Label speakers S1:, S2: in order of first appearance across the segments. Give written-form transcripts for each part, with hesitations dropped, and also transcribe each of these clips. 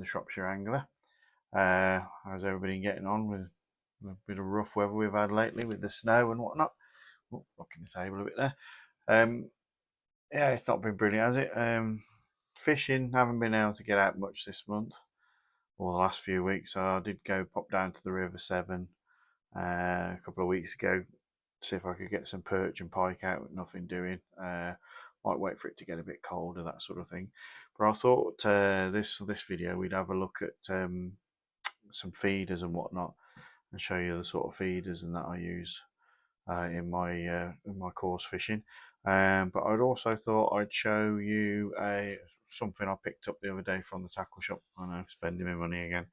S1: Shropshire Angler. How's everybody getting on with a bit of rough weather we've had lately with the snow and whatnot? Oh, looking the table a bit there. Yeah, it's not been brilliant, has it? Fishing, haven't been able to get out much this month or the last few weeks. So I did go pop down to the River Severn a couple of weeks ago, see if I could get some perch and pike out. Nothing doing. Might wait for it to get a bit colder, that sort of thing. But I thought this video we'd have a look at some feeders and whatnot, and show you the sort of feeders and that I use in my course fishing. But I'd also thought I'd show you something I picked up the other day from the tackle shop. I know, spending my money again.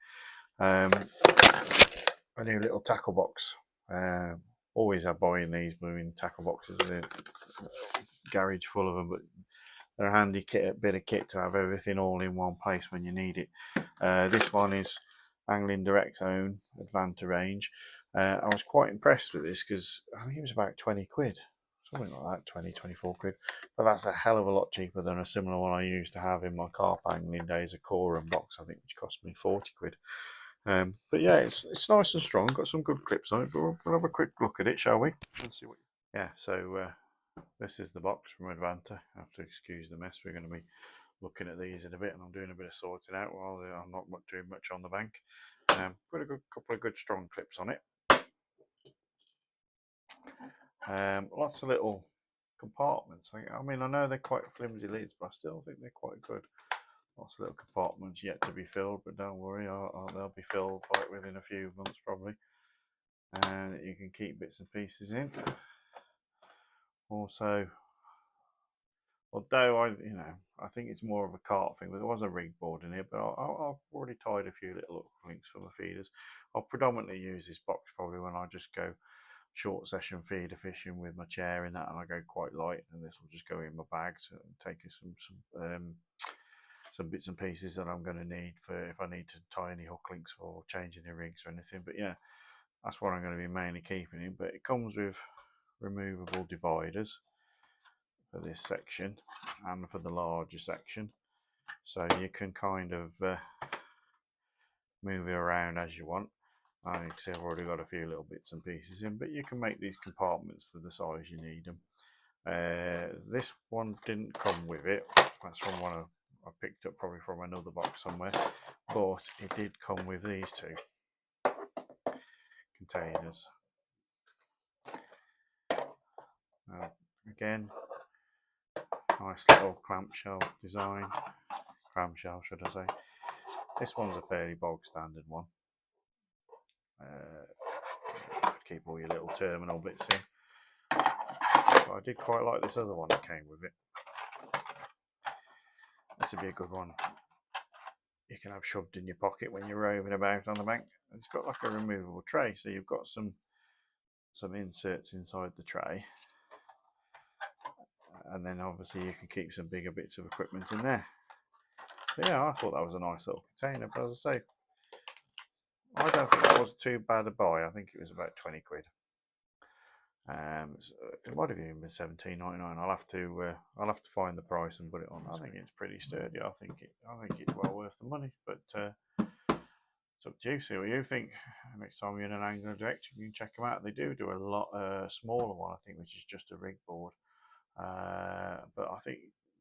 S1: A new little tackle box. Always have buying these blooming tackle boxes. There's a garage full of them, but they're a handy bit of kit to have everything all in one place when you need it. This one is Angling Direct's own Advanta range. I was quite impressed with this because I think it was about 20 quid, something like that, 20, 24 quid. But that's a hell of a lot cheaper than a similar one I used to have in my carp angling days, a Coram box, I think, which cost me 40 quid. But yeah, it's nice and strong, got some good clips on it, but we'll have a quick look at it, shall we? Let's see what. Yeah, so this is the box from Advanta. I have to excuse the mess. We're going to be looking at these in a bit, and I'm doing a bit of sorting out while I'm not doing much on the bank. Got a couple of good strong clips on it. Lots of little compartments. I mean, I know they're quite flimsy lids, but I still think they're quite good. Lots of little compartments yet to be filled, but don't worry, they'll be filled quite within a few months probably. And you can keep bits and pieces in. Also, although I think it's more of a cart thing. There was a rig board in here, but I've already tied a few little links for my feeders. I'll predominantly use this box probably when I just go short session feeder fishing with my chair in that, and I go quite light, and this will just go in my bag, so taking some bits and pieces that I'm going to need for if I need to tie any hook links or change any rigs or anything. But yeah, that's what I'm going to be mainly keeping in. But it comes with removable dividers for this section and for the larger section, so you can kind of move it around as you want. You can see I've already got a few little bits and pieces in, but you can make these compartments to the size you need them. This one didn't come with it. That's from one I picked up probably from another box somewhere, but it did come with these two containers. Again, nice little clamshell design. Clamshell, should I say. This one's a fairly bog standard one. Keep all your little terminal bits in. But I did quite like this other one that came with it. This would be a good one you can have shoved in your pocket when you're roving about on the bank. It's got like a removable tray, so you've got some inserts inside the tray, and then obviously you can keep some bigger bits of equipment in there. But yeah, I thought that was a nice little container, but as I say, I don't think that was too bad a buy. I think it was about 20 quid. It might have even been $17.99. I'll have to find the price and put it on. I think it's pretty sturdy. I think it's well worth the money. But it's up to you. See what you think. Next time you're in an Angler Direct, you can check them out. They do a lot smaller one, I think, which is just a rig board. But I think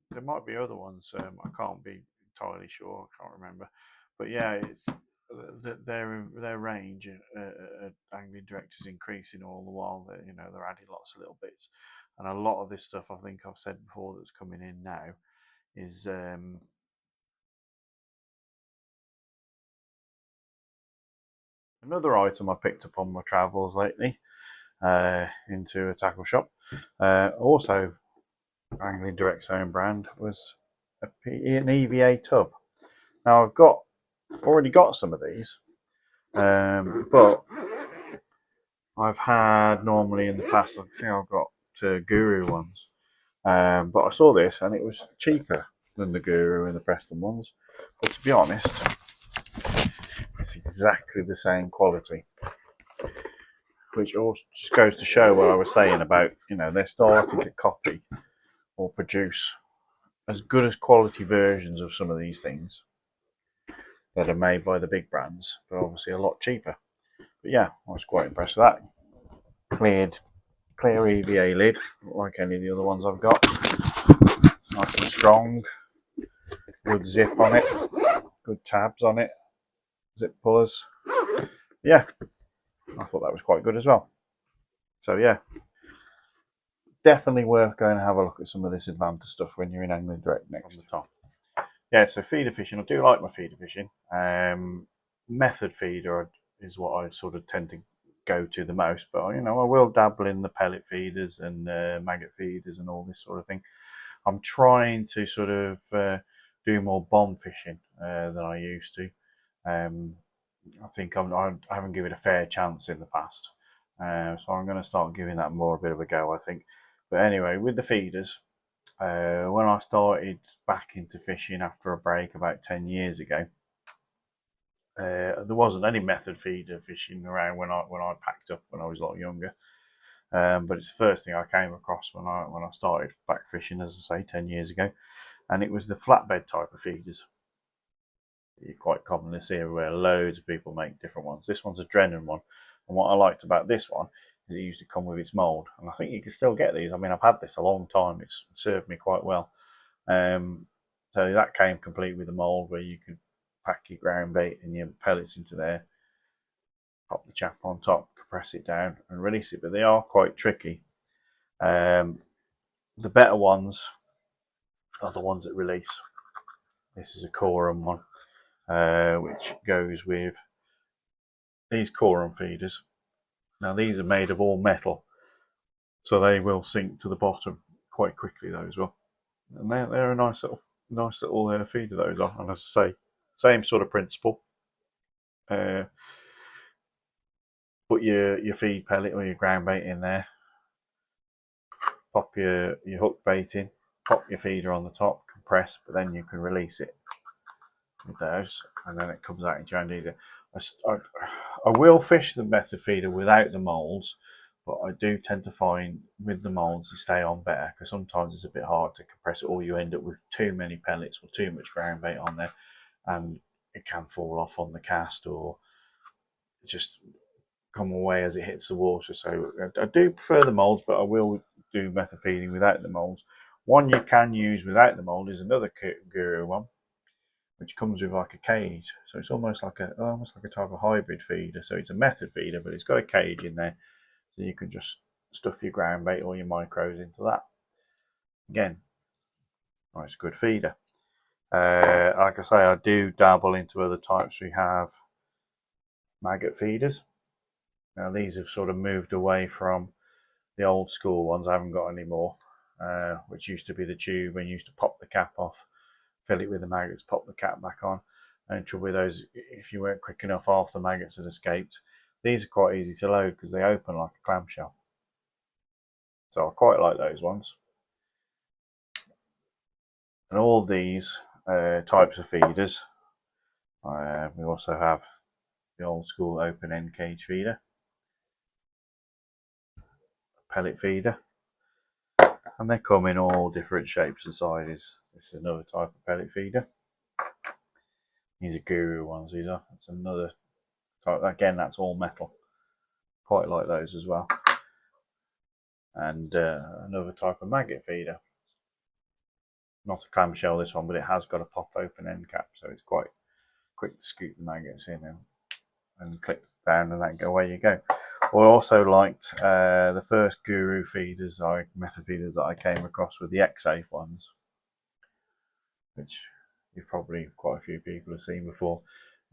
S1: there might be other ones. I can't be entirely sure. I can't remember. But yeah, it's their range at Angling Direct is increasing all the while. They're adding lots of little bits, and a lot of this stuff I think I've said before that's coming in now is another item I picked up on my travels lately into a tackle shop. Also, Angling Direct's own brand was an EVA tub. Now I've already got some of these. But I've had normally in the past, I think I've got Guru ones. But I saw this and it was cheaper than the Guru and the Preston ones. But to be honest, it's exactly the same quality. Which also just goes to show what I was saying about, they're starting to copy or produce as good as quality versions of some of these things. that are made by the big brands, but obviously a lot cheaper. But yeah, I was quite impressed with that. Clear EVA lid, like any of the other ones I've got. Nice and strong. Good zip on it. Good tabs on it. Zip pullers. Yeah, I thought that was quite good as well. So yeah, definitely worth going to have a look at some of this Advanta stuff when you're in Angling Direct next. On the top. Yeah, so feeder fishing. I do like my feeder fishing. Method feeder is what I sort of tend to go to the most, but I will dabble in the pellet feeders and maggot feeders and all this sort of thing. I'm trying to sort of do more bomb fishing than I used to. I think I haven't given it a fair chance in the past, so I'm going to start giving that more a bit of a go, I think. But anyway, with the feeders, when I started back into fishing after a break about 10 years ago, there wasn't any method feeder fishing around when I packed up when I was a lot younger. But it's the first thing I came across when I started back fishing, as I say, 10 years ago, and it was the flatbed type of feeders. You quite commonly see everywhere. Loads of people make different ones. This one's a Drennan one, and what I liked about this one is it used to come with its mould, and I think you can still get these. I mean, I've had this a long time. It's served me quite well. So that came complete with a mould where you could pack your ground bait and your pellets into there, pop the chaff on top, compress it down and release it, but they are quite tricky. The better ones are the ones that release. This is a Corum one, which goes with these Corum feeders. Now these are made of all metal, so they will sink to the bottom quite quickly though as well. And they're a nice little feeder those are. And as I say, same sort of principle. Put your feed pellet or your ground bait in there, pop your hook bait in, pop your feeder on the top, compress, but then you can release it with those, and then it comes out in your hand easier. I will fish the method feeder without the moulds, but I do tend to find with the moulds they stay on better, because sometimes it's a bit hard to compress it, or you end up with too many pellets or too much ground bait on there, and it can fall off on the cast or just come away as it hits the water. So I do prefer the moulds, but I will do method feeding without the moulds. One you can use without the mould is another Guru one, which comes with like a cage. So it's almost like a type of hybrid feeder. So it's a method feeder, but it's got a cage in there, so you can just stuff your ground bait or your micros into that. Again, nice good feeder. Like I say, I do dabble into other types. We have maggot feeders. Now these have sort of moved away from the old school ones. I haven't got any more, which used to be the tube when you used to pop the cap off, fill it with the maggots, pop the cap back on. And trouble with those, if you weren't quick enough, half the maggots had escaped. These are quite easy to load because they open like a clamshell. So I quite like those ones. And all these types of feeders, we also have the old school open end cage feeder, pellet feeder, and they come in all different shapes and sizes. This is another type of pellet feeder. These are Guru ones. That's another type. Again, that's all metal. Quite like those as well. And another type of maggot feeder. Not a clamshell, this one, but it has got a pop open end cap, so it's quite quick to scoop the maggots in and click down, and then away you go. I also liked the first Guru feeders, method feeders that I came across with the X-Safe ones, which you've probably quite a few people have seen before.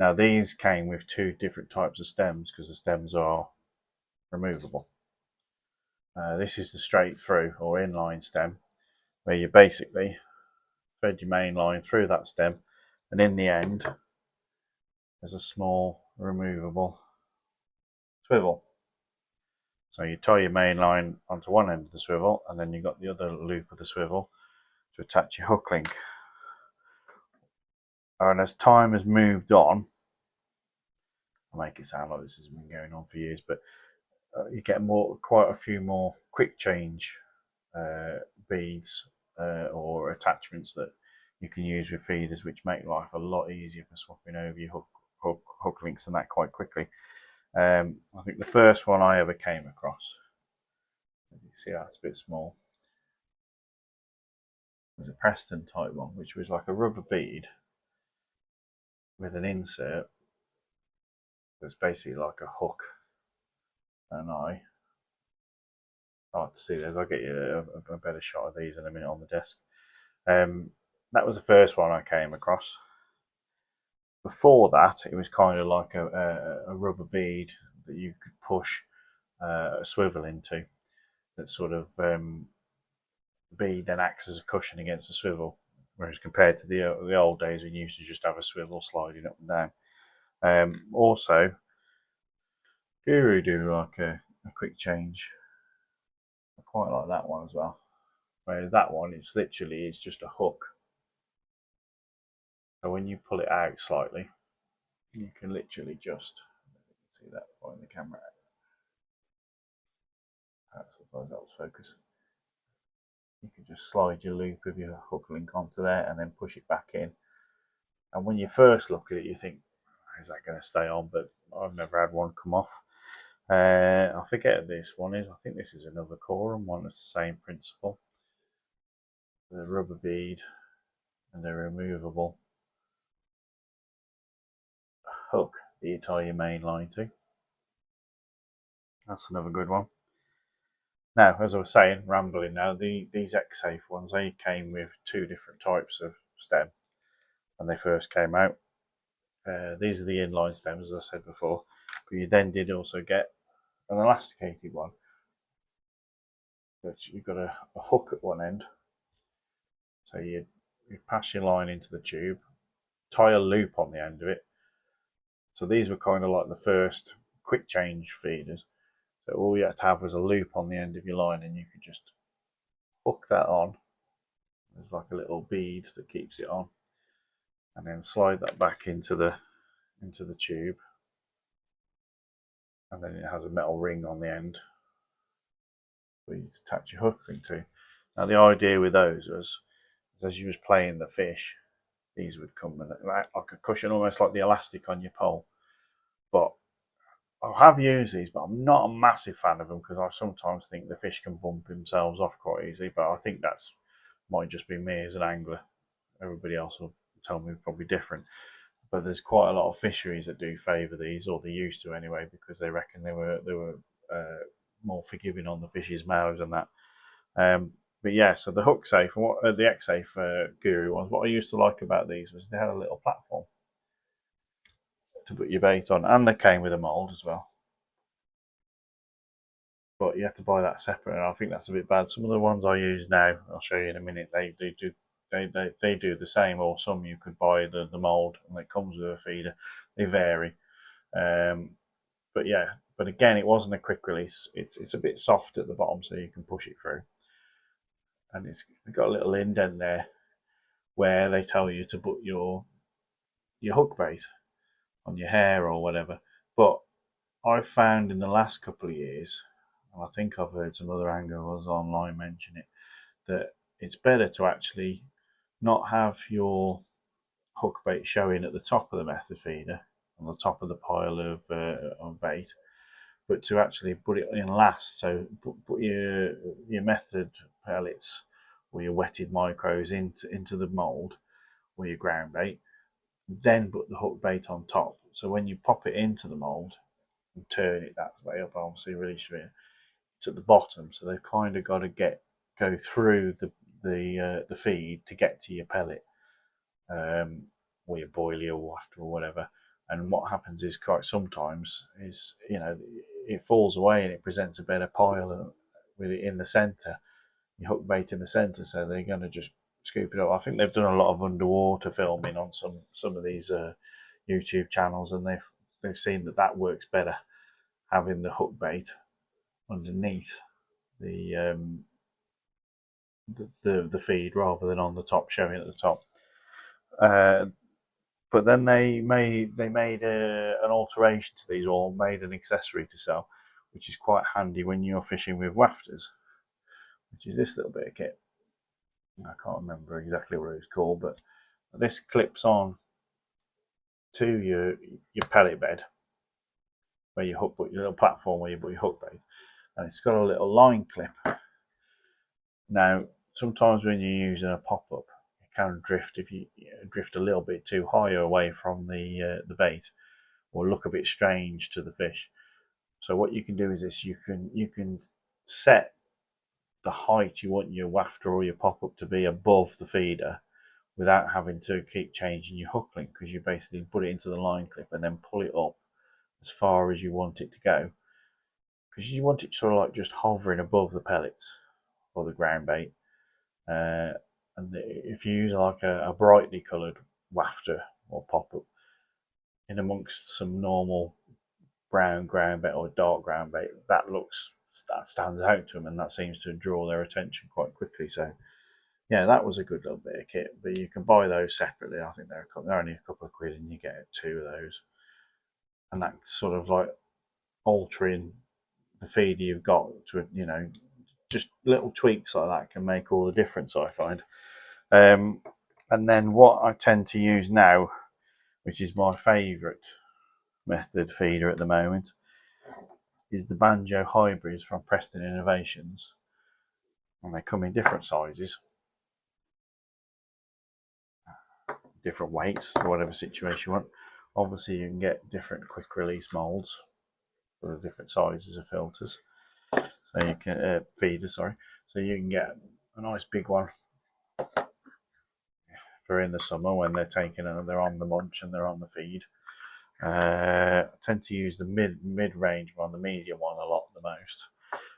S1: Now these came with two different types of stems because the stems are removable. This is the straight through or inline stem, where you basically thread your main line through that stem, and in the end there's a small removable swivel. So you tie your main line onto one end of the swivel, and then you've got the other loop of the swivel to attach your hook link. And as time has moved on, I make it sound like this has been going on for years, but you get quite a few more quick change beads or attachments that you can use with feeders, which make life a lot easier for swapping over your hook links and that quite quickly. I think the first one I ever came across, you see that's a bit small, was a Preston type one, which was like a rubber bead with an insert that's basically like a hook. And hard to see those. I'll get you a better shot of these in a minute on the desk. That was the first one I came across. Before that, it was kind of like a rubber bead that you could push a swivel into. That sort of bead then acts as a cushion against the swivel. Whereas compared to the old days, we used to just have a swivel sliding up and down. Also, Guru do like a quick change. I quite like that one as well. Whereas that one, it's just a hook. So when you pull it out slightly, you can literally just see that point in the camera. That's what that'll focus. You can just slide your loop of your hook link onto there and then push it back in. And when you first look at it, you think, is that going to stay on? But I've never had one come off. I forget what this one is. I think this is another Corum one. It's the same principle. The rubber bead and the removable hook that you tie your main line to. That's another good one. Now, as I was saying, rambling now, these X-Safe ones, they came with two different types of stem when they first came out. These are the inline stems, as I said before, but you then did also get an elasticated one, which you've got a hook at one end. So you pass your line into the tube, tie a loop on the end of it. So these were kind of like the first quick change feeders. So all you had to have was a loop on the end of your line, and you could just hook that on. There's like a little bead that keeps it on, and then slide that back into the tube, and then it has a metal ring on the end where you attach your hook into. Now the idea with those was, as you was playing the fish, these would come like a cushion, almost like the elastic on your pole. But I have used these, but I'm not a massive fan of them because I sometimes think the fish can bump themselves off quite easily. But I think that's might just be me as an angler. Everybody else will tell me probably different. But there's quite a lot of fisheries that do favour these, or they used to anyway, because they reckon they were more forgiving on the fish's mouths and that. But yeah, so the hook safe, the X-Safe Guru ones, what I used to like about these was they had a little platform to put your bait on, and they came with a mould as well. But you have to buy that separate, and I think that's a bit bad. Some of the ones I use now, I'll show you in a minute, they do the same, or some you could buy the mould and it comes with a feeder. They vary. But yeah, but again, it wasn't a quick release. It's a bit soft at the bottom, so you can push it through. And it's got a little indent there where they tell you to put your hook bait on your hair or whatever. But I've found in the last couple of years, and I think I've heard some other anglers online mention it, that it's better to actually not have your hook bait showing at the top of the method feeder, on the top of the pile of bait, but to actually put it in last. So put your method pellets or your wetted micros into the mould or your ground bait, then put the hook bait on top. So when you pop it into the mould and turn it that way up, obviously release it, it's at the bottom. So they've kind of got to go through the feed to get to your pellet, or your boilie or wafter or whatever. And what happens is quite sometimes is, it falls away and it presents a better pile with it in the centre, your hook bait in the centre, so they're going to just scoop it up. I think they've done a lot of underwater filming on some of these YouTube channels, and they've seen that works better, having the hook bait underneath the feed rather than on the top, showing at the top. But then they made an alteration to these, or made an accessory to sell, which is quite handy when you're fishing with wafters, which is this little bit of kit. I can't remember exactly what it was called, but this clips on to your pellet bed where you hook, your little platform where you put your hook bait, and it's got a little line clip. Now, sometimes when you're using a pop-up, you can drift if you drift a little bit too high away from the bait, or look a bit strange to the fish. So what you can do is this: you can set the height you want your wafter or your pop-up to be above the feeder without having to keep changing your hook link, because you basically put it into the line clip and then pull it up as far as you want it to go, because you want it sort of like just hovering above the pellets or the ground bait. And if you use like a brightly coloured wafter or pop-up in amongst some normal brown ground bait or dark ground bait, that stands out to them, and that seems to draw their attention quite quickly. So yeah, that was a good little bit of kit, but you can buy those separately. I think they're only a couple of quid and you get 2 of those, and that's sort of like altering the feeder you've got to, just little tweaks like that can make all the difference, I find. And then what I tend to use now, which is my favourite method feeder at the moment, is the Banjo hybrids from Preston Innovations, and they come in different sizes, different weights for whatever situation you want. Obviously you can get different quick release molds for the different sizes of filters, so you can feeders, sorry, so you can get a nice big one for in the summer when they're taking and they're on the munch and they're on the feed. I tend to use the mid-range one, the medium one, a lot the most.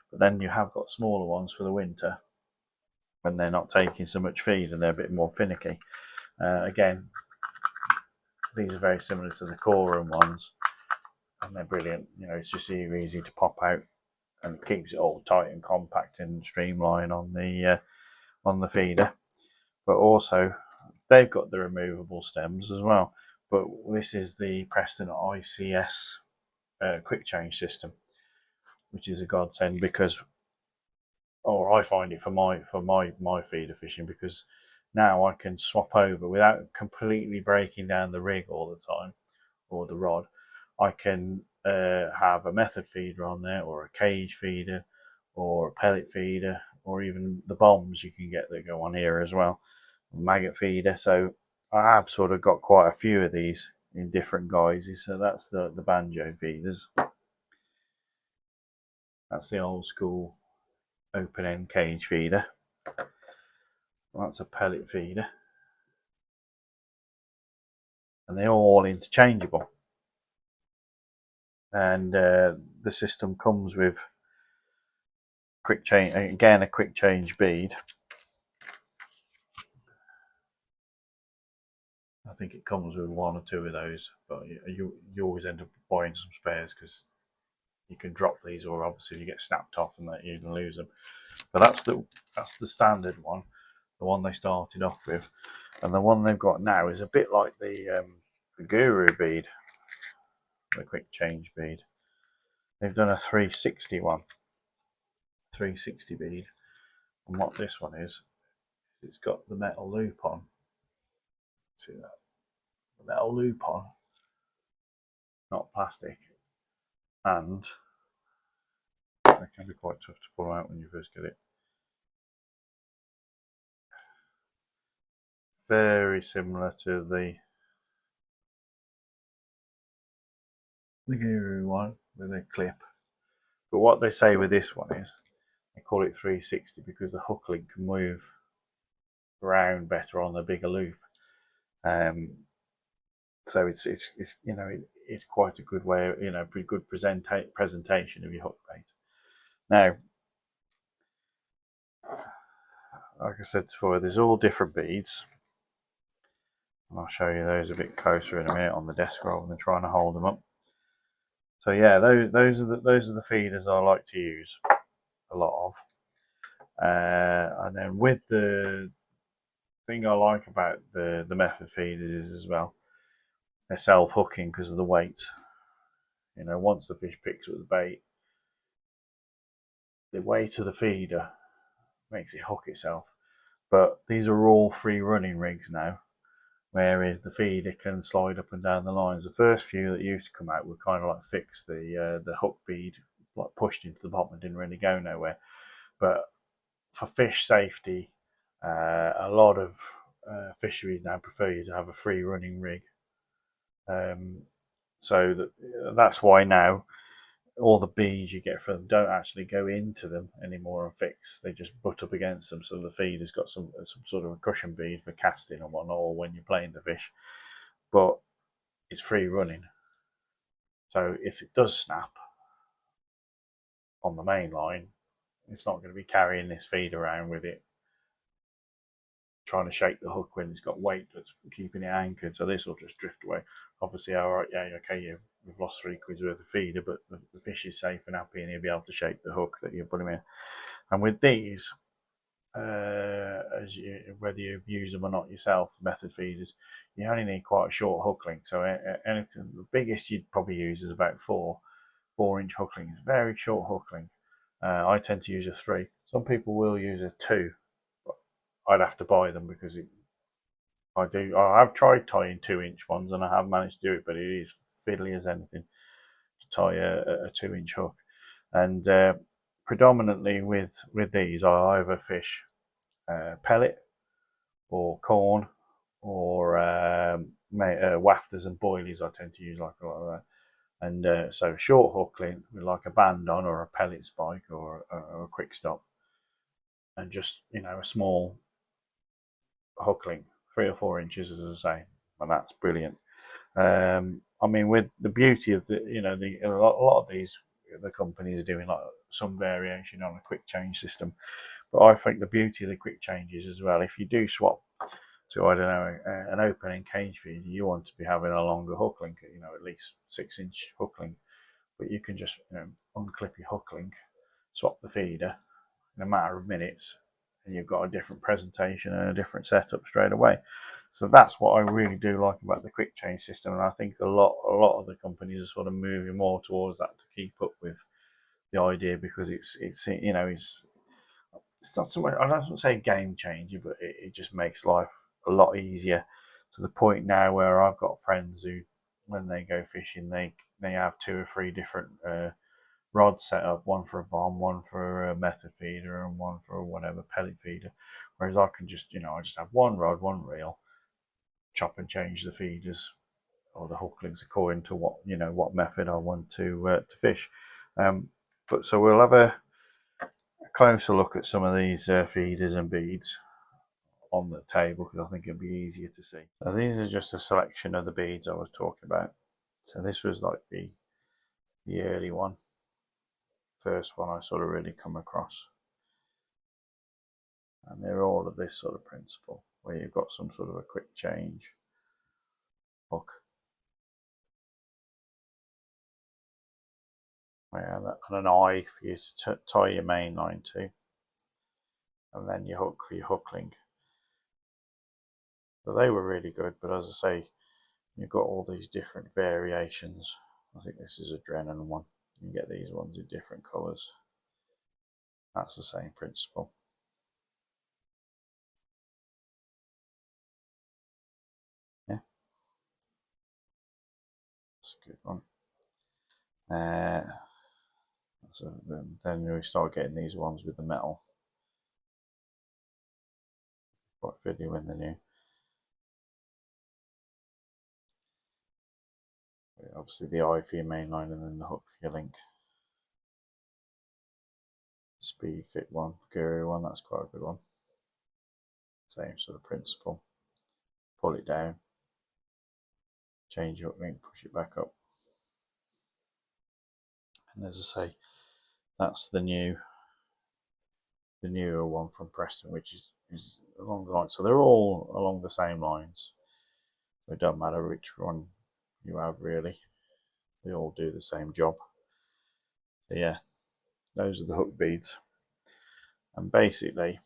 S1: But then you have got smaller ones for the winter when they're not taking so much feed and they're a bit more finicky. Again, these are very similar to the Corum ones, and they're brilliant. It's just easy to pop out, and it keeps it all tight and compact and streamlined on the feeder. But also, they've got the removable stems as well. But this is the Preston ICS quick change system, which is a godsend, because, or I find it for my feeder fishing, because now I can swap over without completely breaking down the rig all the time or the rod. I can have a method feeder on there, or a cage feeder, or a pellet feeder, or even the bombs you can get that go on here as well, maggot feeder. So I have sort of got quite a few of these in different guises. So that's the Banjo feeders. That's the old school open end cage feeder. That's a pellet feeder, and they're all interchangeable. And the system comes with quick change, again a quick change bead. I think it comes with 1 or 2 of those, but you always end up buying some spares, because you can drop these, or obviously you get snapped off and that you can lose them. But that's the standard one, the one they started off with, and the one they've got now is a bit like the Guru bead, the quick change bead. They've done a 360 one, 360 bead, and what this one is, it's got the metal loop on. See that? The metal loop on, not plastic, and it can be quite tough to pull out when you first get it. Very similar to the Guru one with a clip. But what they say with this one is, they call it 360 because the hook link can move around better on the bigger loop. So it's quite a good way, pretty good presentation of your hook bait. Now, like I said before, there's all different beads, and I'll show you those a bit closer in a minute on the desk rather than trying to hold them up. So yeah, those are the feeders I like to use a lot of. And then with the thing I like about the method feeders is as well, they're self-hooking because of the weight. Once the fish picks up the bait, the weight of the feeder makes it hook itself. but these are all free running rigs now, whereas the feeder can slide up and down the lines. The first few that used to come out were kind of like fixed. The hook bead like pushed into the bottom and didn't really go nowhere. But for fish safety, a lot of fisheries now prefer you to have a free running rig. So that's why now all the beads you get from them don't actually go into them anymore and fix. They just butt up against them, so the feeder's got some sort of a cushion bead for casting and whatnot, or when you're playing the fish. But it's free running, so if it does snap on the main line, it's not going to be carrying this feed around with it, trying to shake the hook when it's got weight that's keeping it anchored. So this will just drift away. Obviously, all right, yeah, okay, we've lost £3 worth of feeder, but the fish is safe and happy, and he'll be able to shake the hook that you put him in. And with these, whether you've used them or not yourself, method feeders, you only need quite a short hook length. So anything, the biggest you'd probably use is about 4-inch hook length. It's very short hook length. I tend to use a 3. Some people will use a 2. But I'd have to buy them because I have tried tying 2-inch ones and I have managed to do it, but it is fiddly as anything to tie a 2-inch hook. And predominantly with these, I either fish pellet or corn or wafters and boilies. I tend to use like a lot of that. And so short hook length with like a band on or a pellet spike or a quick stop, and just a small hook length, 3 or 4 inches, as I say, and that's brilliant. I mean, with the beauty of a lot of these, the companies are doing like some variation on a quick change system, but I think the beauty of the quick changes as well, if you do swap to, I don't know, an open cage feeder, you want to be having a longer hook link, at least 6-inch hook link, but you can just unclip your hook link, swap the feeder in a matter of minutes, and you've got a different presentation and a different setup straight away. So that's what I really do like about the quick change system, and I think a lot of the companies are sort of moving more towards that to keep up with the idea, because it's not so much, I don't want to say game changer, but it just makes life a lot easier, to the point now where I've got friends who, when they go fishing, they have 2 or 3 different rods set up, one for a bomb, one for a method feeder, and one for whatever pellet feeder. Whereas I can just, I just have one rod, one reel, chop and change the feeders or the hook links according to what method I want to fish. But so we'll have a closer look at some of these feeders and beads on the table, because I think it'll be easier to see. So these are just a selection of the beads I was talking about. So this was like the early one, first one I sort of really come across, and they're all of this sort of principle, where you've got some sort of a quick change hook, and an eye for you to tie your main line to, and then your hook for your hook link. So they were really good, but as I say, you've got all these different variations. I think this is a Drennan one. You can get these ones in different colours. That's the same principle. Yeah, that's a good one. So then we start getting these ones with the metal. Quite fiddly when they're new. Obviously the eye for your main line, and then the hook for your link. Speed fit one, Guru one, that's quite a good one. Same sort of principle. Pull it down, change your hook link, push it back up. And as I say, that's the newer one from Preston, which is along the line. So they're all along the same lines. It don't matter which one you have, really. They all do the same job. So yeah, those are the hook beads. And basically,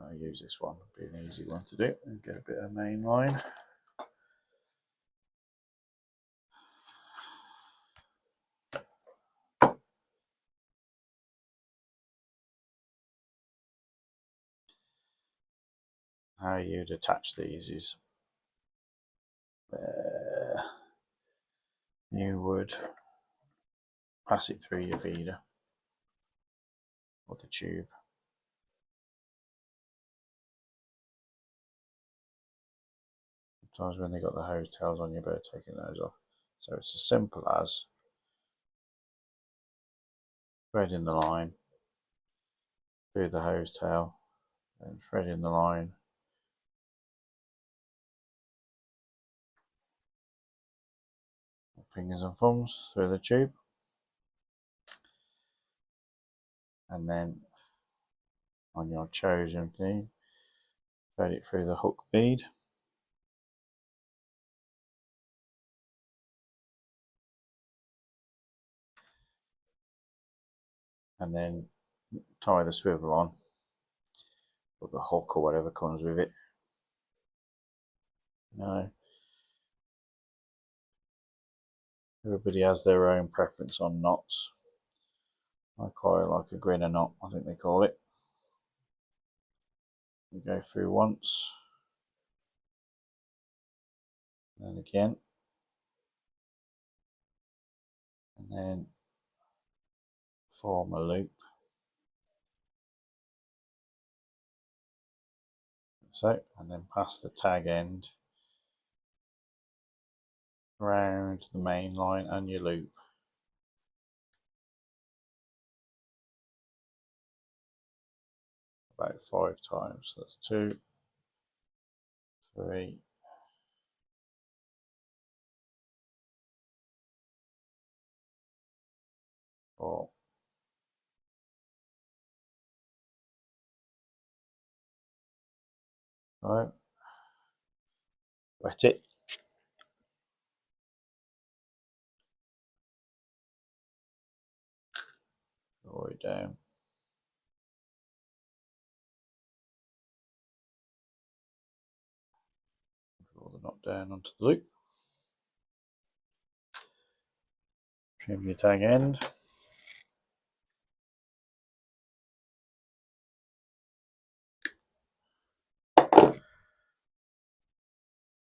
S1: I use this one, it'll be an easy one to do, and get a bit of main line. how you'd attach these is you would pass it through your feeder or the tube. Sometimes when they got the hose tails on, you better taking those off. So it's as simple as threading the line through the hose tail, then threading the line fingers and thumbs through the tube, and then on your chosen thing, thread it through the hook bead, and then tie the swivel on, or the hook or whatever comes with it. No, everybody has their own preference on knots. I quite like a grinner knot, I think they call it. You go through once, then again, and then form a loop. So, and then pass the tag end around the main line and your loop. About 5 times. So that's 2, 3, 4, 5. Wet it. Draw it down. Draw the knot down onto the loop. Trim your tag end.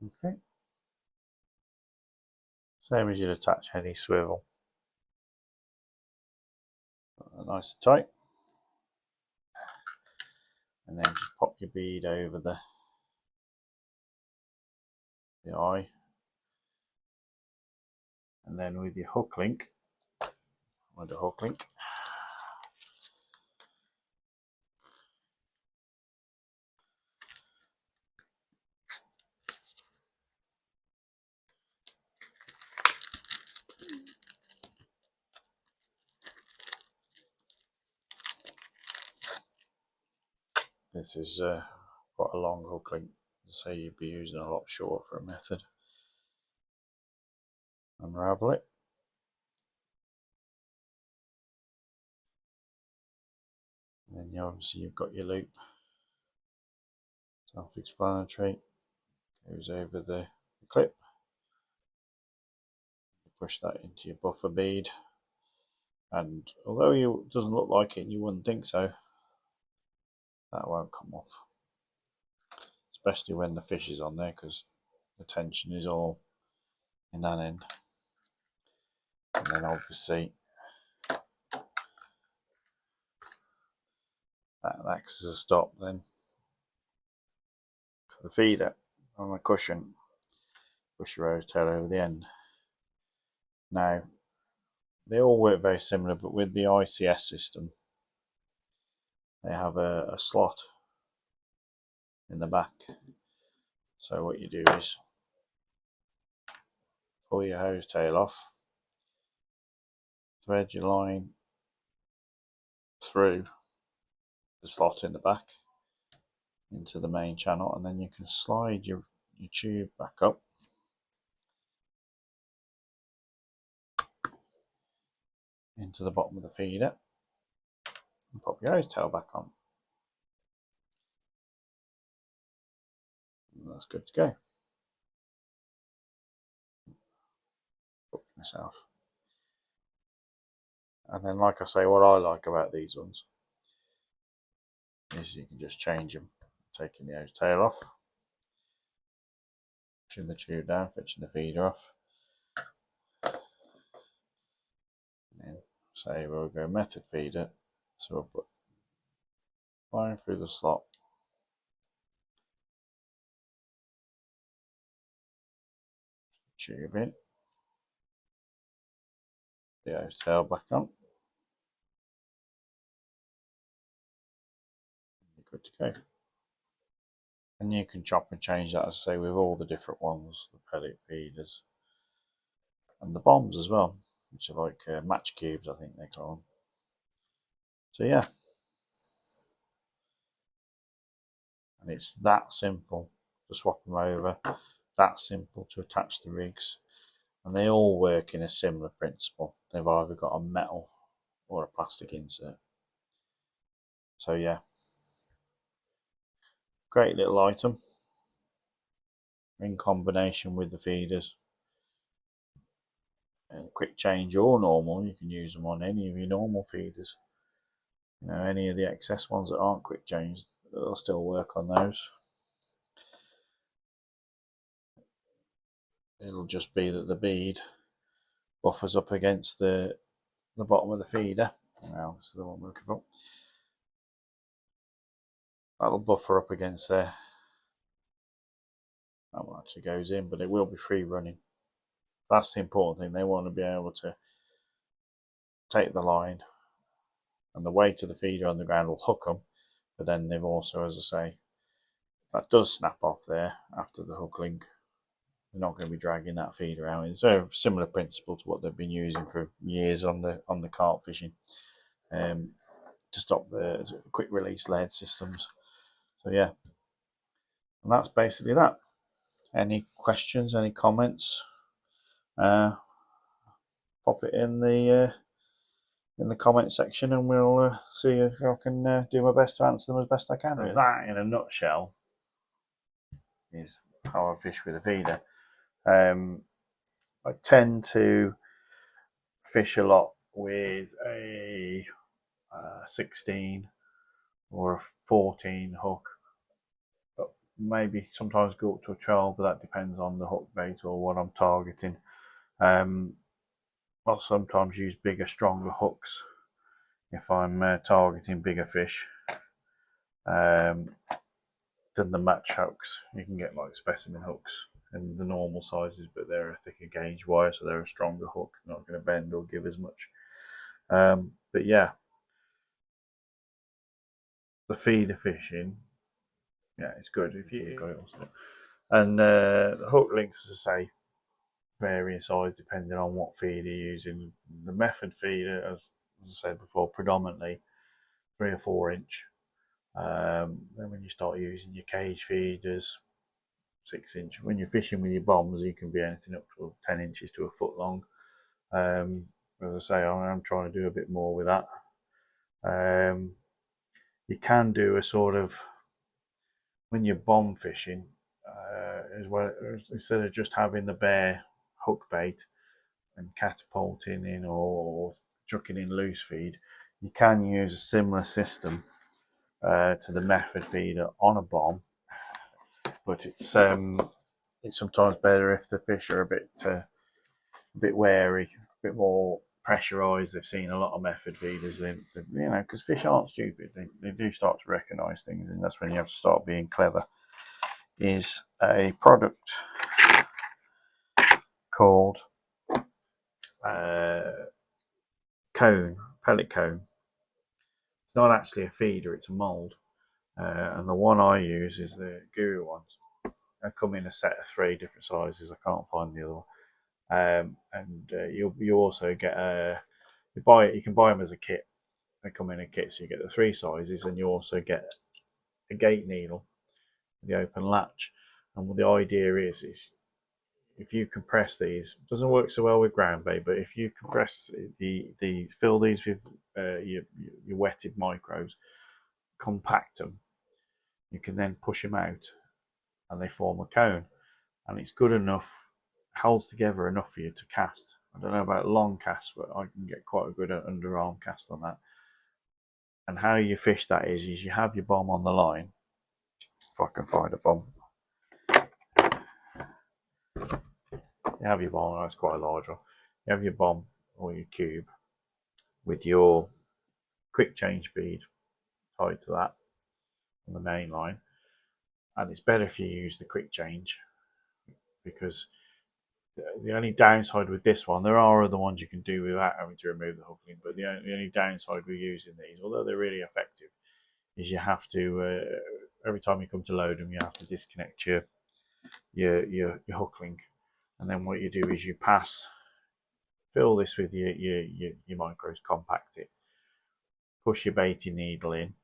S1: Okay. Same as you'd attach any swivel. Nice and tight. And then just pop your bead over the eye. And then with your hook link, find a hook link. This is quite a long hook link, so you'd be using a lot shorter method. Unravel it. And then obviously you've got your loop. Self-explanatory. Goes over the clip. You push that into your buffer bead. And although it doesn't look like it and you wouldn't think so, that won't come off. Especially when the fish is on there, because the tension is all in that end. And then obviously that acts as a stop then for the feeder on the cushion. Push your hose tail over the end. Now, they all work very similar, but with the ICS system, they have a slot in the back. So what you do is pull your hose tail off, thread your line through the slot in the back into the main channel, and then you can slide your tube back up into the bottom of the feeder and pop your hose tail back on. And that's good to go. Book myself. And then, like I say, what I like about these ones is you can just change them taking the hose tail off, pushing the tube down, fetching the feeder off. And then say we'll go method feeder, so we'll put line through the slot. Tube in. The hose tail back on. You're good to go. And you can chop and change that, as I say, with all the different ones, the pellet feeders and the bombs as well, which are like match cubes, I think they call them. So yeah, and it's that simple to swap them over, that simple to attach the rigs, and they all work in a similar principle. They've either got a metal or a plastic insert. So yeah, great little item in combination with the feeders. And quick change or normal, you can use them on any of your normal feeders. You know, any of the excess ones that aren't quick changed, they'll still work on those. It'll just be that the bead buffers up against the bottom of the feeder. Now, this is the one I'm looking for. That'll buffer up against there. That one actually goes in, but it will be free running. That's the important thing. They want to be able to take the line, and the weight of the feeder on the ground will hook them. But then they've also, as I say, if that does snap off there after the hook link, they're not going to be dragging that feeder out. It's a similar principle to what they've been using for years on the carp fishing, to stop the quick release lead systems. So yeah, and that's basically that. Any questions, any comments, pop it in the comment section, and we'll see if I can do my best to answer them as best I can. Really. That, in a nutshell, is how I fish with a feeder. I tend to fish a lot with a 16 or a 14 hook, but maybe sometimes go up to a 12, but that depends on the hook bait or what I'm targeting. I'll sometimes use bigger, stronger hooks if I'm targeting bigger fish than the match hooks. You can get like specimen hooks in the normal sizes, but they're a thicker gauge wire, so they're a stronger hook, not going to bend or give as much. But yeah, the feeder fishing, yeah, it's good if you got it also. And the hook links, as I say, vary in size depending on what feeder you're using. The method feeder, as I said before, predominantly 3 or 4 inch. Then when you start using your cage feeders, 6 inch. When you're fishing with your bombs, you can be anything up to 10 inches to a foot long. As I say, I'm trying to do a bit more with that. You can do a sort of, when you're bomb fishing, as well, instead of just having the bare hook bait and catapulting in or chucking in loose feed, you can use a similar system to the method feeder on a bomb, but it's sometimes better if the fish are a bit wary, a bit more pressurized. They've seen a lot of method feeders, because fish aren't stupid. They do start to recognize things, and that's when you have to start being clever. Is a product called cone, pellet cone. It's not actually a feeder, it's a mold. And the one I use is the Guru ones. They come in a set of 3 different sizes. I can't find the other one. And you also get you can buy them as a kit. They come in a kit, so you get the 3 sizes, and you also get a gate needle, the open latch. And what the idea is if you compress these, it doesn't work so well with ground bait, but if you compress fill these with your wetted micros, compact them, you can then push them out, and they form a cone, and it's good enough, holds together enough for you to cast. I don't know about long casts, but I can get quite a good underarm cast on that. And how you fish that is you have your bomb on the line, if I can find a bomb. You have your bomb, that's quite a large one. You have your bomb or your cube with your quick change bead tied to that on the main line. And it's better if you use the quick change, because the only downside with this one, there are other ones you can do without having to remove the hook link, but the only downside with using these, although they're really effective, is you have to, every time you come to load them, you have to disconnect your hook link. And then what you do is you fill this with your micros, compact it, push your baiting needle in,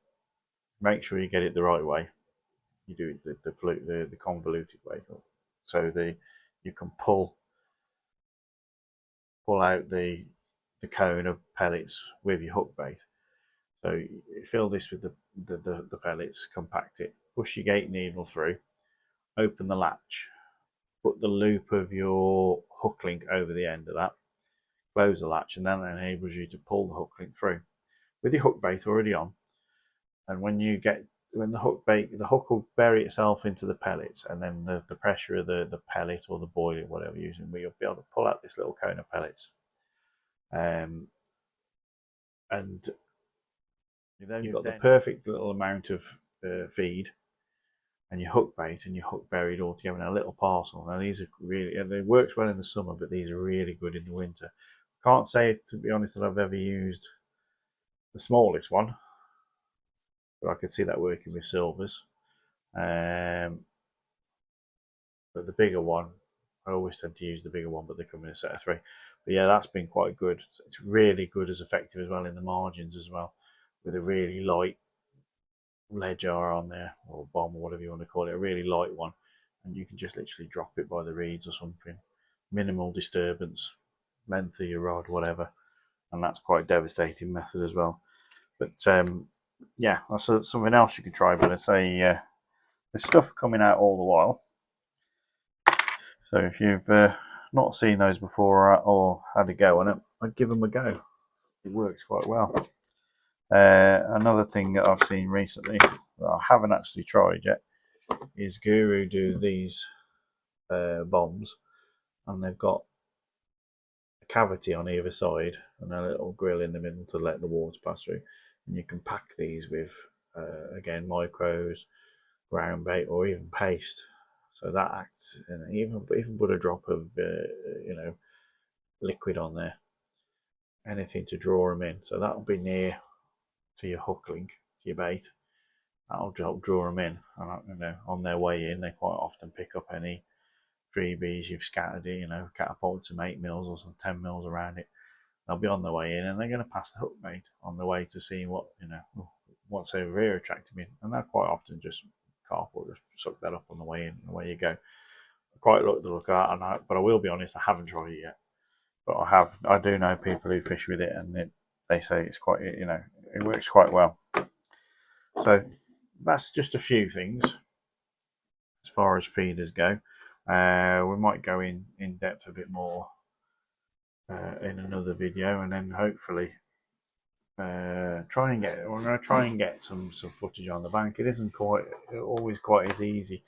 S1: make sure you get it the right way. You do it the convoluted way, so you can pull out the cone of pellets with your hook bait. So you fill this with the pellets, compact it, push your gate needle through, open the latch, put the loop of your hook link over the end of that, close the latch, and then that enables you to pull the hook link through with your hook bait already on. And when the hook will bury itself into the pellets, and then the pressure of the pellet or the boiler, whatever you're using, you'll be able to pull out this little cone of pellets. And then you've got the perfect little amount of feed and your hook bait and your hook buried all together in a little parcel. Now these are really, it works well in the summer, but these are really good in the winter. Can't say, to be honest, that I've ever used the smallest one, but I could see that working with silvers. But the bigger one, I always tend to use the bigger one, but they come in a set of 3. But yeah, that's been quite good. It's really good as effective as well in the margins as well, with a really light lead jar on there, or bomb, or whatever you want to call it, a really light one, and you can just literally drop it by the reeds or something. Minimal disturbance, length of your rod, whatever, and that's quite a devastating method as well. But yeah, that's something else you could try. But I say there's stuff coming out all the while, so if you've not seen those before or had a go on it, I'd give them a go. It works quite well. Another thing that I've seen recently that I haven't actually tried yet is Guru do these bombs, and they've got a cavity on either side and a little grill in the middle to let the water pass through. And you can pack these with, again, micros, ground bait, or even paste. So that acts, and even put a drop of liquid on there, anything to draw them in. So that'll be near to your hook link, to your bait. That'll help draw them in, and on their way in, they quite often pick up any freebies you've scattered, catapult some 8 mils or some 10 mils around it. They'll be on their way in, and they're going to pass the hook bait on the way to see what's over here attracting me, and they'll quite often just carp or just suck that up on the way in, and away you go. I quite like the look at it, but I will be honest, I haven't tried it yet. But I do know people who fish with it, and they say it's quite, it works quite well. So that's just a few things as far as feeders go. We might go in depth a bit more in another video, and then hopefully we're going to try and get some footage on the bank. It isn't always quite as easy,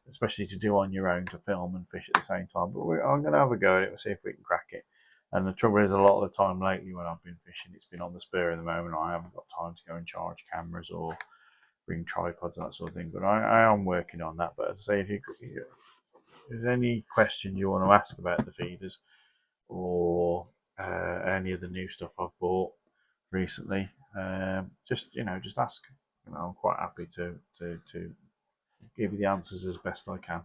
S1: especially to do on your own, to film and fish at the same time. But I'm going to have a go at it and see if we can crack it. And the trouble is, a lot of the time lately when I've been fishing, it's been on the spur of the moment. I haven't got time to go and charge cameras or bring tripods and that sort of thing. But I am working on that. But as I say, if there's any questions you want to ask about the feeders, or any of the new stuff I've bought recently, just ask. I'm quite happy to give you the answers as best I can.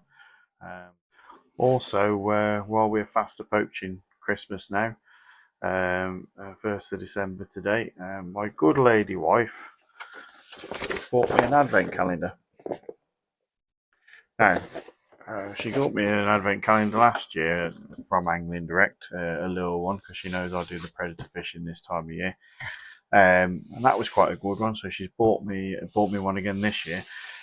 S1: Also, while we're fast approaching Christmas now, 1st of December today, my good lady wife bought me an advent calendar. Now, she got me an advent calendar last year from Angling Direct, a little one, because she knows I do the predator fishing this time of year, and that was quite a good one. So she's bought me one again this year.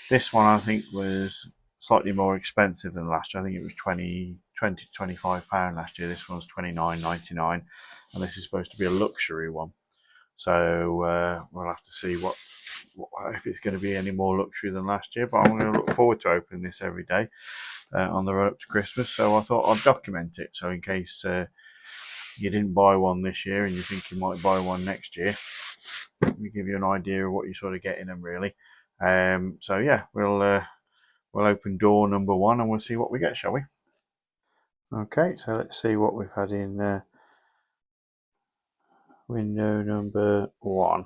S1: This one I think was slightly more expensive than last year. I think it was £20 to £25 last year. This one's £29.99, and this is supposed to be a luxury one. So we'll have to see if it's going to be any more luxury than last year, but I'm going to look forward to opening this every day on the run up to Christmas. So I thought I'd document it. So in case you didn't buy one this year and you think you might buy one next year, we give you an idea of what you're sort of getting them really. So yeah, we'll open door number 1 and we'll see what we get, shall we? Okay, so let's see what we've had in window number 1.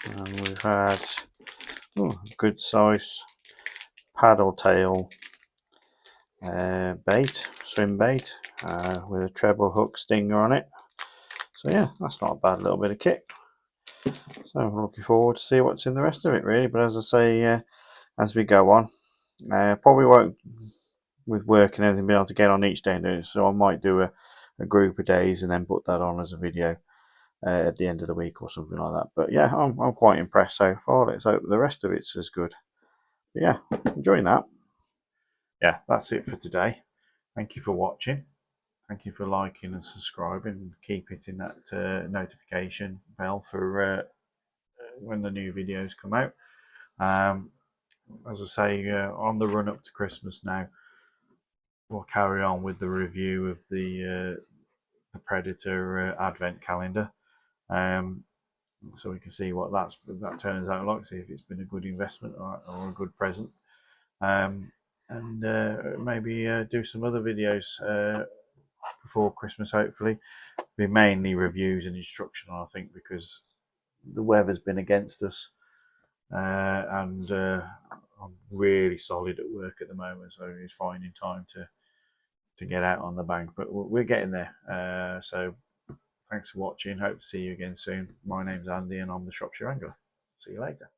S1: And we've had good size paddle tail bait, swim bait, with a treble hook stinger on it. So yeah, that's not a bad little bit of kit. So I'm looking forward to see what's in the rest of it really. But as I say, as we go on, probably won't, with work and everything, be able to get on each day and do it. So I might do a group of days and then put that on as a video at the end of the week or something like that. But yeah, I'm quite impressed so far. Let's hope the rest of it's as good. But yeah, enjoying that. Yeah, that's it for today. Thank you for watching. Thank you for liking and subscribing. Keep hitting that notification bell for when the new videos come out. As I say, on the run up to Christmas now, we'll carry on with the review of the Predator Advent calendar. So we can see what that turns out like, see if it's been a good investment or a good present. And maybe do some other videos before Christmas, hopefully. Be mainly reviews and instructional, I think, because the weather's been against us, and I'm really solid at work at the moment, so it's finding time to get out on the bank, but we're getting there. So thanks for watching. Hope to see you again soon. My name's Andy and I'm the Shropshire Angler. See you later.